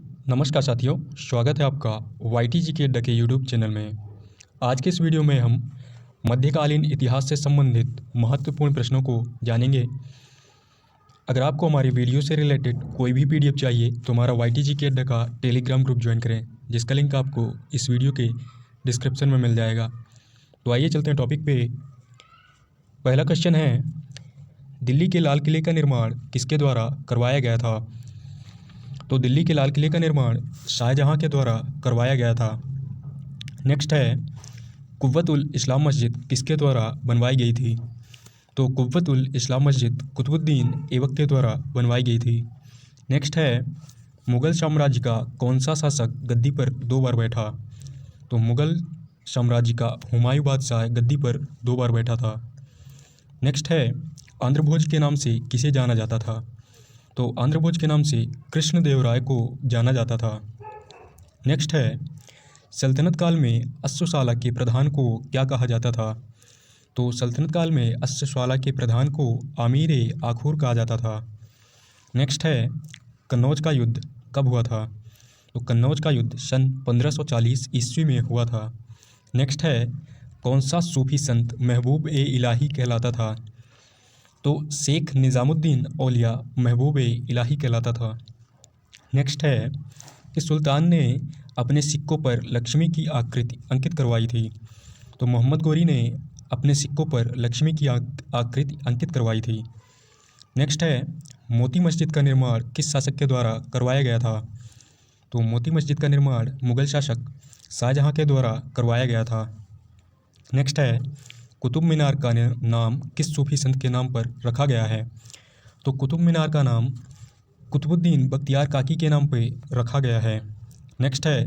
नमस्कार साथियों, स्वागत है आपका YT के डके यूट्यूब चैनल में। आज के इस वीडियो में हम मध्यकालीन इतिहास से संबंधित महत्वपूर्ण प्रश्नों को जानेंगे। अगर आपको हमारी वीडियो से रिलेटेड कोई भी PDF चाहिए तो हमारा YT के डका टेलीग्राम ग्रुप ज्वाइन करें, जिसका लिंक आपको इस वीडियो के डिस्क्रिप्शन में मिल जाएगा। तो आइए चलते हैं टॉपिक पे। पहला क्वेश्चन है, दिल्ली के लाल किले का निर्माण किसके द्वारा करवाया गया था? तो दिल्ली के लाल किले का निर्माण शाहजहां के द्वारा करवाया गया था। नेक्स्ट है, कुव्वत उल इस्लाम मस्जिद किसके द्वारा बनवाई गई थी? तो कुव्वत उल इस्लाम मस्जिद कुतुबुद्दीन ऐबक के द्वारा बनवाई गई थी। नेक्स्ट है, मुग़ल साम्राज्य का कौन सा शासक गद्दी पर 2 बार बैठा? तो मुग़ल साम्राज्य का हुमायूं बादशाह गद्दी पर 2 बार बैठा था। नेक्स्ट है, आंध्रभोज के नाम से किसे जाना जाता था? तो आंध्रभोज के नाम से कृष्णदेवराय को जाना जाता था। नेक्स्ट है, सल्तनत काल में अश्वशाला के प्रधान को क्या कहा जाता था? तो सल्तनत काल में अश्वशाला के प्रधान को आमीर आखूर कहा जाता था। नेक्स्ट है, कन्नौज का युद्ध कब हुआ था? तो कन्नौज का युद्ध सन 1540 ईस्वी में हुआ था। नेक्स्ट है, कौन सा सूफी संत महबूब ए इलाही कहलाता था? तो शेख निज़ामुद्दीन औलिया महबूब ए इलाही कहलाता था। नेक्स्ट है कि सुल्तान ने अपने सिक्कों पर लक्ष्मी की आकृति अंकित करवाई थी? तो मोहम्मद गोरी ने अपने सिक्कों पर लक्ष्मी की आकृति अंकित करवाई थी। नेक्स्ट है, मोती मस्जिद का निर्माण किस शासक के द्वारा करवाया गया था? तो मोती मस्जिद का निर्माण मुग़ल शासक शाहजहां के द्वारा करवाया गया था। नेक्स्ट है, कुतुब मीनार का नाम किस सूफी संत के नाम पर रखा गया है? तो कुतुब मीनार का नाम कुतुबुद्दीन बख्तियार काकी के नाम पर रखा गया है। नेक्स्ट है,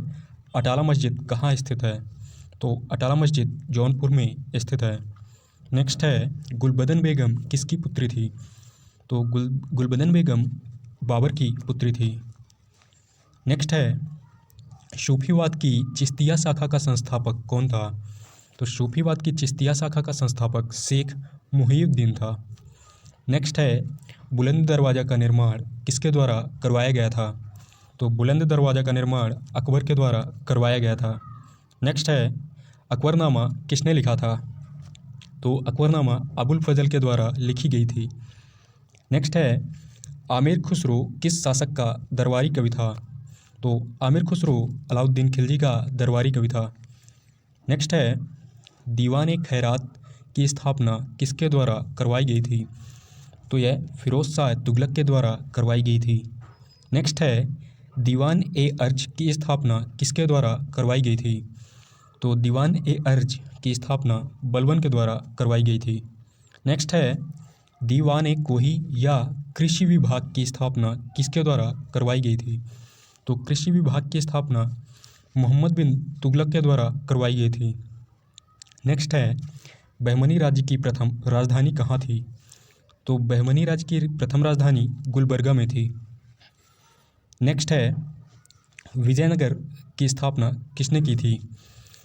अटाला मस्जिद कहाँ स्थित है? तो अटाला मस्जिद जौनपुर में स्थित है। नेक्स्ट है, गुलबदन बेगम किसकी पुत्री थी? तो गुलबदन बेगम बाबर की पुत्री थी। नेक्स्ट है, सूफीवाद की चिश्तिया शाखा का संस्थापक कौन था? तो सूफीवाद की चिश्तिया शाखा का संस्थापक शेख मुहीउद्दीन था। नेक्स्ट है, बुलंद दरवाज़ा का निर्माण किसके द्वारा करवाया गया था? तो बुलंद दरवाज़ा का निर्माण अकबर के द्वारा करवाया गया था। नेक्स्ट है, अकबरनामा किसने लिखा था? तो अकबरनामा अबुल फजल के द्वारा लिखी गई थी। नेक्स्ट है, आमिर खुसरो किस शासक का दरबारी कवि था? तो आमिर खुसरो अलाउद्दीन खिलजी का दरबारी कवि था। नेक्स्ट है, दीवान खैरात की स्थापना किसके द्वारा करवाई गई थी? तो यह फिरोज शाह तुगलक के द्वारा करवाई गई थी। नेक्स्ट है, दीवान अर्ज की स्थापना किसके द्वारा करवाई गई थी? तो दीवान अर्ज की स्थापना बलबन के द्वारा करवाई गई थी। नेक्स्ट है, दीवान कोही या कृषि विभाग की स्थापना किसके द्वारा करवाई गई थी? तो कृषि विभाग की स्थापना मोहम्मद बिन तुगलक के द्वारा करवाई गई थी। नेक्स्ट है, बहमनी राज्य की प्रथम राजधानी कहाँ थी? तो बहमनी राज्य की प्रथम राजधानी गुलबर्गा में थी। नेक्स्ट है, विजयनगर की स्थापना किसने की थी?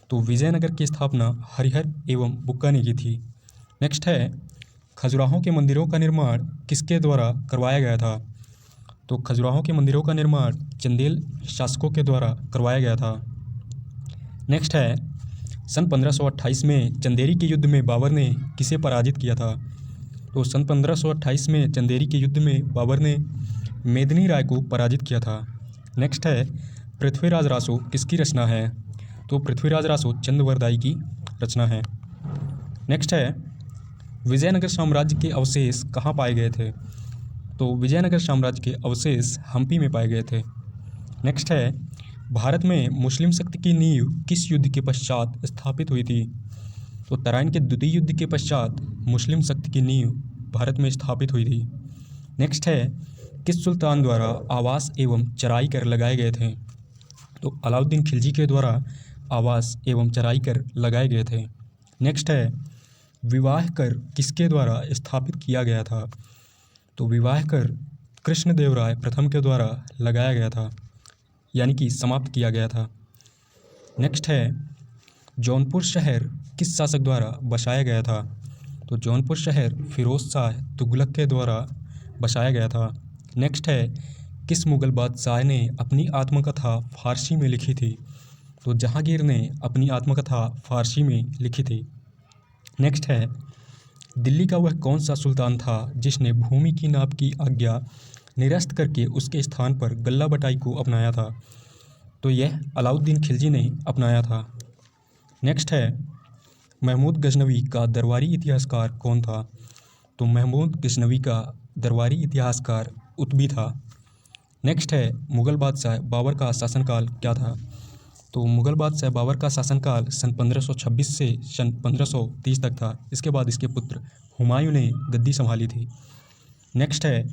तो विजयनगर की स्थापना हरिहर एवं बुक्का ने की थी। नेक्स्ट है, खजुराहो के मंदिरों का निर्माण किसके द्वारा करवाया गया था? तो खजुराहो के मंदिरों का निर्माण चंदेल शासकों के द्वारा करवाया गया था। नेक्स्ट है, सन 1528 में चंदेरी के युद्ध में बाबर ने किसे पराजित किया था? तो सन 1528 में चंदेरी के युद्ध में बाबर ने मेदिनी राय को पराजित किया था। नेक्स्ट है, पृथ्वीराज रासो किसकी रचना है? तो पृथ्वीराज रासो चंद्रवरदाई की रचना है। नेक्स्ट है, विजयनगर साम्राज्य के अवशेष कहाँ पाए गए थे? तो विजयनगर साम्राज्य के अवशेष हम्पी में पाए गए थे। नेक्स्ट है, भारत में मुस्लिम शक्ति की नींव किस युद्ध के पश्चात स्थापित हुई थी? तो तराइन के द्वितीय युद्ध के पश्चात मुस्लिम शक्ति की नींव भारत में स्थापित हुई थी। नेक्स्ट है, किस सुल्तान द्वारा आवास एवं चराई कर लगाए गए थे? तो अलाउद्दीन खिलजी के द्वारा आवास एवं चराई कर लगाए गए थे। नेक्स्ट है, विवाह कर किसके द्वारा स्थापित किया गया था? तो विवाह कर कृष्णदेवराय प्रथम के द्वारा लगाया गया था, यानी कि समाप्त किया गया था। नेक्स्ट है, जौनपुर शहर किस शासक द्वारा बसाया गया था? तो जौनपुर शहर फिरोज शाह तुगलक के द्वारा बसाया गया था। नेक्स्ट है, किस मुग़ल बादशाह ने अपनी आत्मकथा फ़ारसी में लिखी थी? तो जहांगीर ने अपनी आत्मकथा फ़ारसी में लिखी थी। नेक्स्ट है, दिल्ली का वह कौन सा सुल्तान था जिसने भूमि की नाप की आज्ञा निरस्त करके उसके स्थान पर गल्ला बटाई को अपनाया था? तो यह अलाउद्दीन खिलजी ने अपनाया था। नेक्स्ट है, महमूद गजनवी का दरबारी इतिहासकार कौन था? तो महमूद गजनवी का दरबारी इतिहासकार उतबी था। नेक्स्ट है, मुग़ल बादशाह बाबर का शासनकाल क्या था? तो मुग़ल बादशाह बाबर का शासनकाल सन 1526 से सन 1530 तक था। इसके बाद इसके पुत्र हुमायूं ने गद्दी संभाली थी। नेक्स्ट है,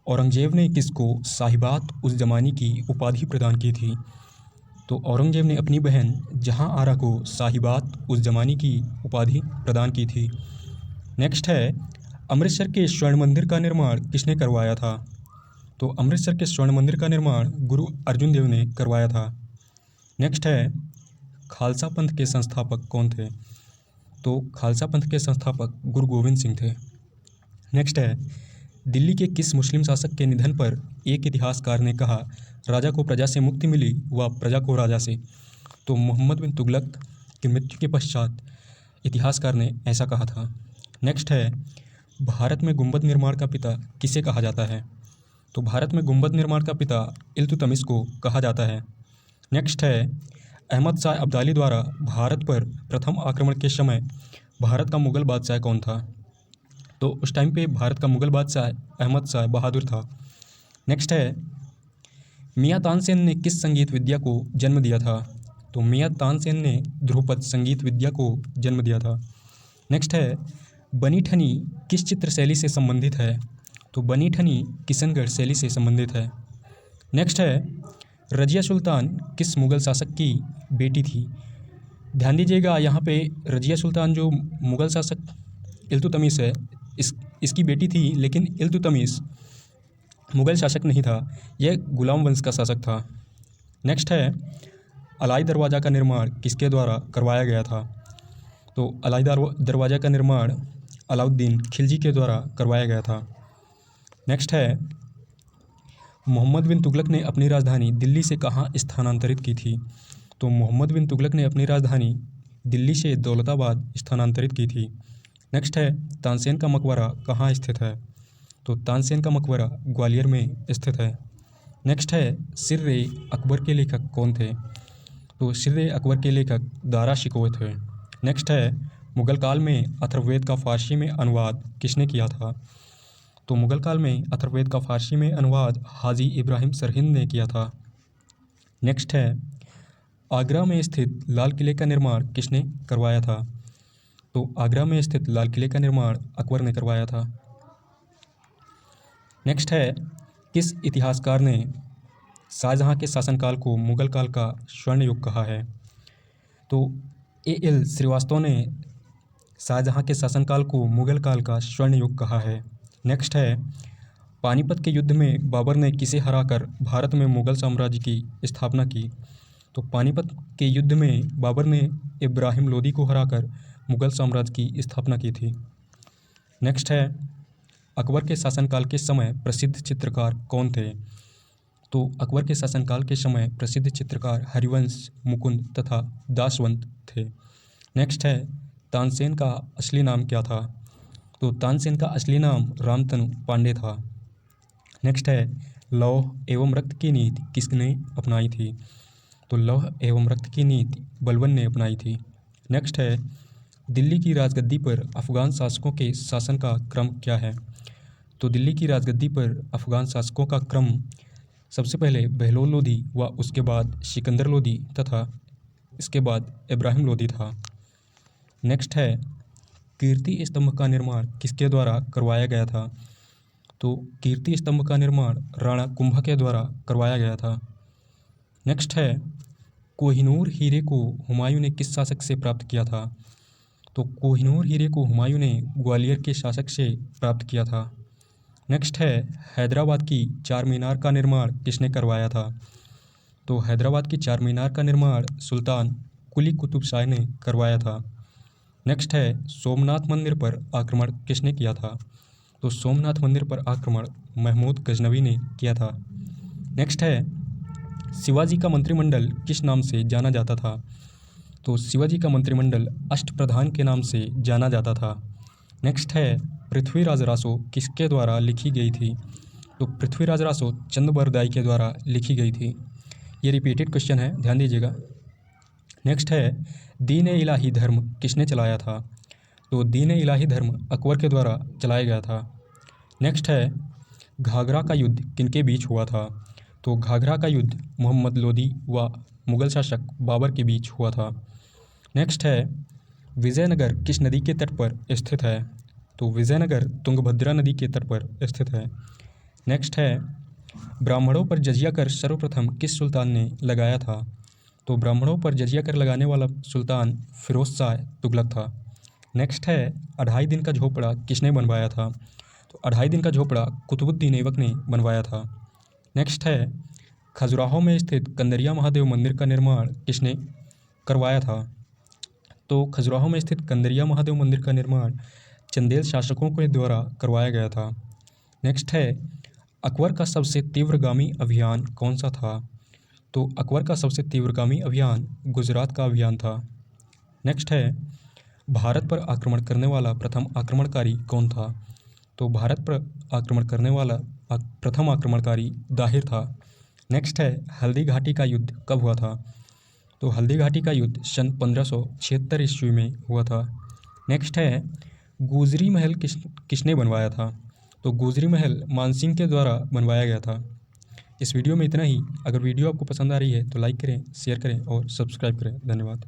औरंगजेब ने किसको साहिबात उस ज़माने की उपाधि प्रदान की थी? तो औरंगजेब ने अपनी बहन जहां आरा को साहिबात उस ज़माने की उपाधि प्रदान की थी। नेक्स्ट है, अमृतसर के स्वर्ण मंदिर का निर्माण किसने करवाया था? तो अमृतसर के स्वर्ण मंदिर का निर्माण गुरु अर्जुन देव ने करवाया था। नेक्स्ट है, खालसा पंथ के संस्थापक कौन थे? तो खालसा पंथ के संस्थापक गुरु गोविंद सिंह थे। नेक्स्ट है, दिल्ली के किस मुस्लिम शासक के निधन पर एक इतिहासकार ने कहा, राजा को प्रजा से मुक्ति मिली व प्रजा को राजा से? तो मोहम्मद बिन तुगलक की मृत्यु के पश्चात इतिहासकार ने ऐसा कहा था। नेक्स्ट है, भारत में गुंबद निर्माण का पिता किसे कहा जाता है? तो भारत में गुंबद निर्माण का पिता इल्तुतमिश को कहा जाता है। नेक्स्ट है, अहमद शाह अब्दाली द्वारा भारत पर प्रथम आक्रमण के समय भारत का मुग़ल बादशाह कौन था? तो उस टाइम पे भारत का मुग़ल बादशाह अहमद शाह बहादुर था। नेक्स्ट है, मियाँ तानसेन ने किस संगीत विद्या को जन्म दिया था? तो मियाँ तानसेन ने ध्रुपद संगीत विद्या को जन्म दिया था। नेक्स्ट है, बनी ठनी किस चित्र शैली से संबंधित है? तो बनी ठनी किशनगढ़ शैली से संबंधित है। नेक्स्ट है, रजिया सुल्तान किस मुग़ल शासक की बेटी थी? ध्यान दीजिएगा, यहाँ पे रजिया सुल्तान जो मुग़ल शासक इल्तुतमिश है इसकी बेटी थी, लेकिन इल्तुतमिश मुग़ल शासक नहीं था, यह गुलाम वंश का शासक था। नेक्स्ट है, अलाई दरवाज़ा का निर्माण किसके द्वारा करवाया गया था? तो अलाई दरवाज़ा का निर्माण अलाउद्दीन खिलजी के द्वारा करवाया गया था। नेक्स्ट है, मोहम्मद बिन तुगलक ने अपनी राजधानी दिल्ली से कहाँ स्थानांतरित की थी? तो मोहम्मद बिन तुगलक ने अपनी राजधानी दिल्ली से दौलताबाद स्थानांतरित की थी। नेक्स्ट है, तानसेन का मकबरा कहाँ स्थित है? तो तानसेन का मकबरा ग्वालियर में स्थित है। नेक्स्ट है, सिर्रे अकबर के लेखक कौन थे? तो सिर्रे अकबर के लेखक दारा शिकोह थे। नेक्स्ट है, मुग़ल काल में अथर्ववेद का फ़ारसी में अनुवाद किसने किया था? तो मुग़ल काल में अथर्ववेद का फ़ारसी में अनुवाद हाजी इब्राहिम सरहिंद ने किया था। नेक्स्ट है, आगरा में स्थित लाल किले का निर्माण किसने करवाया था? तो आगरा में स्थित लाल किले का निर्माण अकबर ने करवाया था। नेक्स्ट है, किस इतिहासकार ने शाहजहाँ के शासनकाल को मुग़ल काल का स्वर्ण युग कहा है? तो A.L. श्रीवास्तव ने शाहजहाँ के शासनकाल को मुग़ल काल का स्वर्ण युग कहा है। नेक्स्ट है, पानीपत के युद्ध में बाबर ने किसे हराकर भारत में मुग़ल साम्राज्य की स्थापना की? तो पानीपत के युद्ध में बाबर ने इब्राहिम लोदी को हराकर मुग़ल साम्राज्य की स्थापना की थी। नेक्स्ट है, अकबर के शासनकाल के समय प्रसिद्ध चित्रकार कौन थे? तो अकबर के शासनकाल के समय प्रसिद्ध चित्रकार हरिवंश, मुकुंद तथा दासवंत थे। नेक्स्ट है, तानसेन का असली नाम क्या था? तो तानसेन का असली नाम रामतनु पांडे था। नेक्स्ट है, लौह एवं रक्त की नीति किसने अपनाई थी? तो लौह एवं रक्त की नीति बलबन ने अपनाई थी। नेक्स्ट है, दिल्ली की राजगद्दी पर अफ़गान शासकों के शासन का क्रम क्या है? तो दिल्ली की राजगद्दी पर अफ़गान शासकों का क्रम सबसे पहले बहलोल लोदी व उसके बाद सिकंदर लोदी तथा इसके बाद इब्राहिम लोदी था। नेक्स्ट है, कीर्ति स्तंभ का निर्माण किसके द्वारा करवाया गया था? तो कीर्ति स्तंभ का निर्माण राणा कुंभा के द्वारा करवाया गया था। नेक्स्ट है, कोहिनूर हीरे को हुमायूं ने किस शासक से प्राप्त किया था? तो कोहिनूर हीरे को हुमायूं ने ग्वालियर के शासक से प्राप्त किया था। नेक्स्ट है, हैदराबाद की चार मीनार का निर्माण किसने करवाया था? तो हैदराबाद की चार मीनार का निर्माण सुल्तान कुली कुतुब शाह ने करवाया था। नेक्स्ट है, सोमनाथ मंदिर पर आक्रमण किसने किया था? तो सोमनाथ मंदिर पर आक्रमण महमूद गजनवी ने किया था। नेक्स्ट है शिवाजी का मंत्रिमंडल किस नाम से जाना जाता था? तो शिवाजी का मंत्रिमंडल अष्टप्रधान के नाम से जाना जाता था। नेक्स्ट है पृथ्वीराज रासो किसके द्वारा लिखी गई थी? तो पृथ्वीराज रासो चंद बरदाई के द्वारा लिखी गई थी। ये रिपीटेड क्वेश्चन है, ध्यान दीजिएगा। नेक्स्ट है दीन इलाही धर्म किसने चलाया था? तो दीन इलाही धर्म अकबर के द्वारा चलाया गया था। नेक्स्ट है घाघरा का युद्ध किनके बीच हुआ था? तो घाघरा का युद्ध मोहम्मद लोदी व मुगल शासक बाबर के बीच हुआ था। नेक्स्ट है विजयनगर किस नदी के तट पर स्थित है? तो विजयनगर तुंगभद्रा नदी के तट पर स्थित है। नेक्स्ट है ब्राह्मणों पर जजिया कर सर्वप्रथम किस सुल्तान ने लगाया था? तो ब्राह्मणों पर जजिया कर लगाने वाला सुल्तान फिरोज शाह तुगलक था। नेक्स्ट है 2.5 दिन का झोपड़ा किसने बनवाया था? तो 2.5 दिन का झोपड़ा कुतुबुद्दीन ऐबक ने बनवाया था। नेक्स्ट है खजुराहो में स्थित कंदरिया महादेव मंदिर का निर्माण किसने करवाया था? तो खजुराहो में स्थित कंदरिया महादेव मंदिर का निर्माण चंदेल शासकों के द्वारा करवाया गया था। नेक्स्ट है अकबर का सबसे तीव्रगामी अभियान कौन सा था? तो अकबर का सबसे तीव्रगामी अभियान गुजरात का अभियान था। नेक्स्ट है भारत पर आक्रमण करने वाला प्रथम आक्रमणकारी कौन था? तो भारत पर आक्रमण करने वाला प्रथम आक्रमणकारी दाहिर था। नेक्स्ट है हल्दी घाटी का युद्ध कब हुआ था? तो हल्दी घाटी का युद्ध सन 1576 ईस्वी में हुआ था। नेक्स्ट है गुजरी महल किसने बनवाया था? तो गुजरी महल मानसिंह के द्वारा बनवाया गया था। इस वीडियो में इतना ही। अगर वीडियो आपको पसंद आ रही है तो लाइक करें, शेयर करें और सब्सक्राइब करें। धन्यवाद।